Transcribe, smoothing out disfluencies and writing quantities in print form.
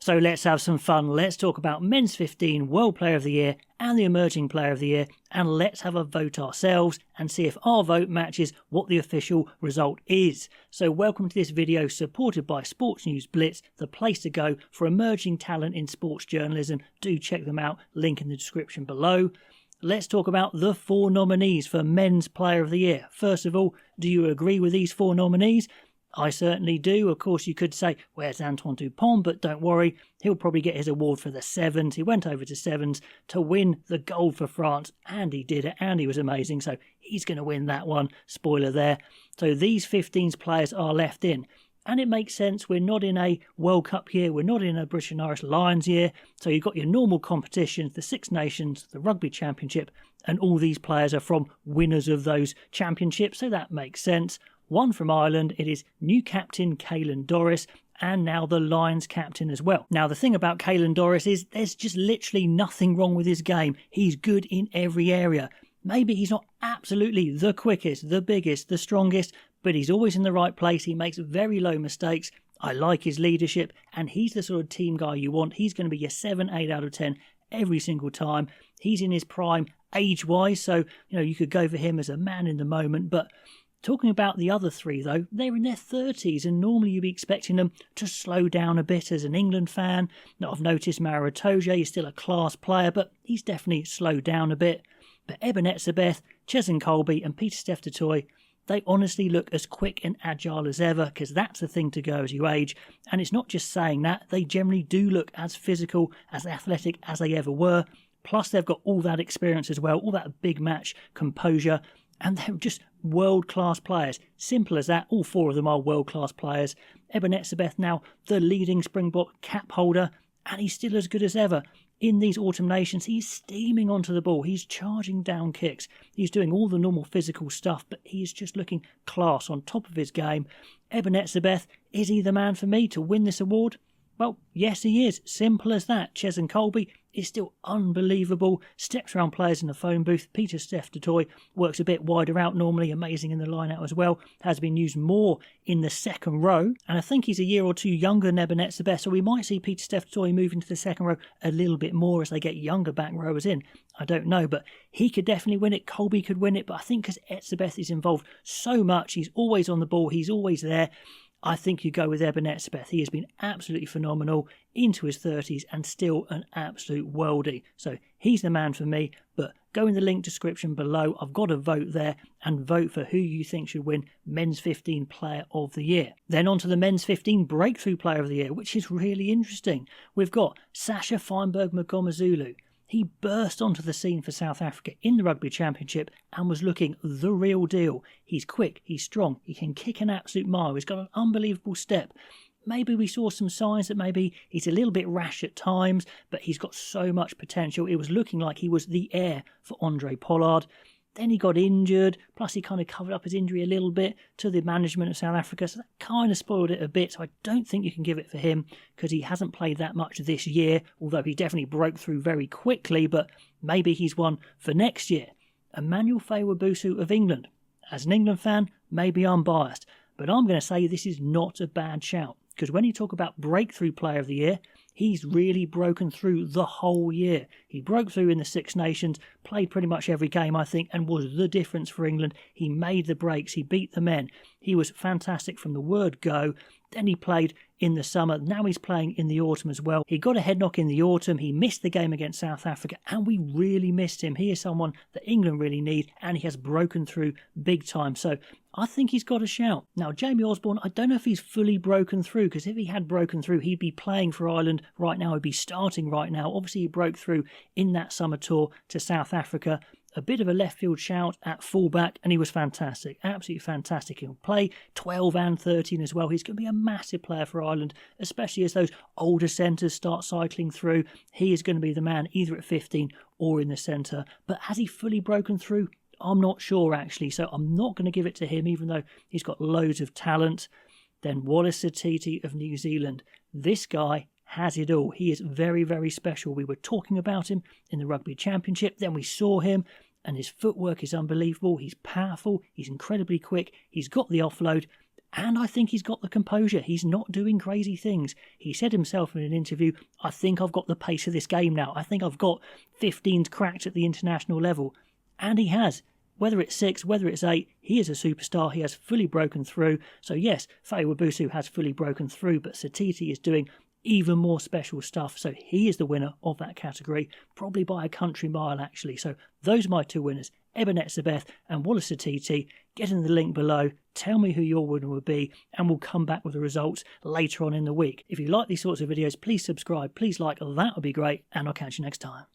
So let's have some fun. Let's talk about Men's 15 World Player of the Year and the Emerging Player of the Year, and let's have a vote ourselves and see if our vote matches what the official result is. So welcome to this video supported by Sports News Blitz, the place to go for emerging talent in sports journalism. Do check them out, link in the description below. Let's talk about the 4 nominees for Men's Player of the Year. First of all, do you agree with these 4 nominees? I certainly do. Of course, you could say, where's Antoine Dupont? But don't worry, he'll probably get his award for the Sevens. He went over to Sevens to win the gold for France, and he did it, and he was amazing. So he's going to win that one. Spoiler there. So these 15 players are left in. And it makes sense. We're not in a World Cup year. We're not in a British and Irish Lions year. So you've got your normal competitions, the Six Nations, the Rugby Championship, and all these players are from winners of those championships. So that makes sense. One from Ireland, it is new captain Caelan Doris, and now the Lions captain as well. Now, the thing about Caelan Doris is there's just literally nothing wrong with his game. He's good in every area. Maybe he's not absolutely the quickest, the biggest, the strongest, but he's always in the right place. He makes very low mistakes. I like his leadership, and he's the sort of team guy you want. He's going to be your 7, 8 out of 10 every single time. He's in his prime age-wise, so you could go for him as a man in the moment, but talking about the other 3, though, they're in their 30s, and normally you'd be expecting them to slow down a bit as an England fan. Now, I've noticed Maro Itoje is still a class player, but he's definitely slowed down a bit. But Eben Etzebeth, Cheslin Kolbe and Pieter-Steph du Toit, they honestly look as quick and agile as ever, because that's the thing to go as you age. And it's not just saying that, they generally do look as physical, as athletic as they ever were. Plus, they've got all that experience as well, all that big match composure. And they're just world-class players. Simple as that. All 4 of them are world-class players. Eben Etzebeth now the leading Springbok cap holder, and he's still as good as ever. In these autumn nations, he's steaming onto the ball. He's charging down kicks. He's doing all the normal physical stuff, but he's just looking class on top of his game. Eben Etzebeth, is he the man for me to win this award? Well, yes, he is. Simple as that. Cheslin Kolbe is still unbelievable. Steps around players in the phone booth. Pieter-Steph du Toit works a bit wider out normally. Amazing in the line-out as well. Has been used more in the second row. And I think he's a year or 2 younger than Eben Etzebeth. So we might see Pieter-Steph du Toit move into the second row a little bit more as they get younger back rowers in. I don't know. But he could definitely win it. Kolbe could win it. But I think because Etzebeth is involved so much, he's always on the ball. He's always there. I think you go with Eben Etzebeth. He has been absolutely phenomenal into his 30s and still an absolute worldie. So he's the man for me, but go in the link description below. I've got a vote there and vote for who you think should win Men's 15 Player of the Year. Then on to the Men's 15 Breakthrough Player of the Year, which is really interesting. We've got Sasha Feinberg Mugomezulu. He burst onto the scene for South Africa in the Rugby Championship and was looking the real deal. He's quick, he's strong, he can kick an absolute mile, he's got an unbelievable step. Maybe we saw some signs that maybe he's a little bit rash at times, but he's got so much potential. It was looking like he was the heir for Andre Pollard. Then he got injured, plus he kind of covered up his injury a little bit to the management of South Africa, so that kind of spoiled it a bit. So I don't think you can give it for him because he hasn't played that much this year, although he definitely broke through very quickly, but maybe he's one for next year. Emmanuel Fawa-Busu of England. As an England fan, maybe I'm biased, but I'm going to say this is not a bad shout, because when you talk about Breakthrough Player of the Year, he's really broken through the whole year. He broke through in the Six Nations, played pretty much every game, I think, and was the difference for England. He made the breaks, he beat the men. He was fantastic from the word go. Then he played in the summer, now he's playing in the autumn as well. He got a head knock in the autumn, he missed the game against South Africa, and we really missed him. He is someone that England really need, and he has broken through big time. So I think he's got a shout. Now, Jamie Osborne, I don't know if he's fully broken through, because if he had broken through, he'd be playing for Ireland right now, he'd be starting right now. Obviously, he broke through in that summer tour to South Africa. A bit of a left field shout at fullback, and he was fantastic, absolutely fantastic. He'll play 12 and 13 as well. He's going to be a massive player for Ireland, especially as those older centres start cycling through. He is going to be the man either at 15 or in the centre. But has he fully broken through? I'm not sure, actually, so I'm not going to give it to him, even though he's got loads of talent. Then Wallace Satiti of New Zealand. This guy has it all. He is very, very special. We were talking about him in the Rugby Championship, then we saw him, and his footwork is unbelievable. He's powerful, he's incredibly quick, he's got the offload, And I think he's got the composure. He's not doing crazy things. He said himself in an interview, I think I've got the pace of this game now. I think I've got 15s cracked at the international level. And he has. Whether it's 6, whether it's 8, he is a superstar. He has fully broken through. So yes, Faye Wabusu has fully broken through, but Satiti is doing even more special stuff. So he is the winner of that category, probably by a country mile actually. So those are my 2 winners, Ebenezer and Wallace Satiti. Get in the link below, tell me who your winner would be, and we'll come back with the results later on in the week. If you like these sorts of videos, please subscribe, please like, that would be great, and I'll catch you next time.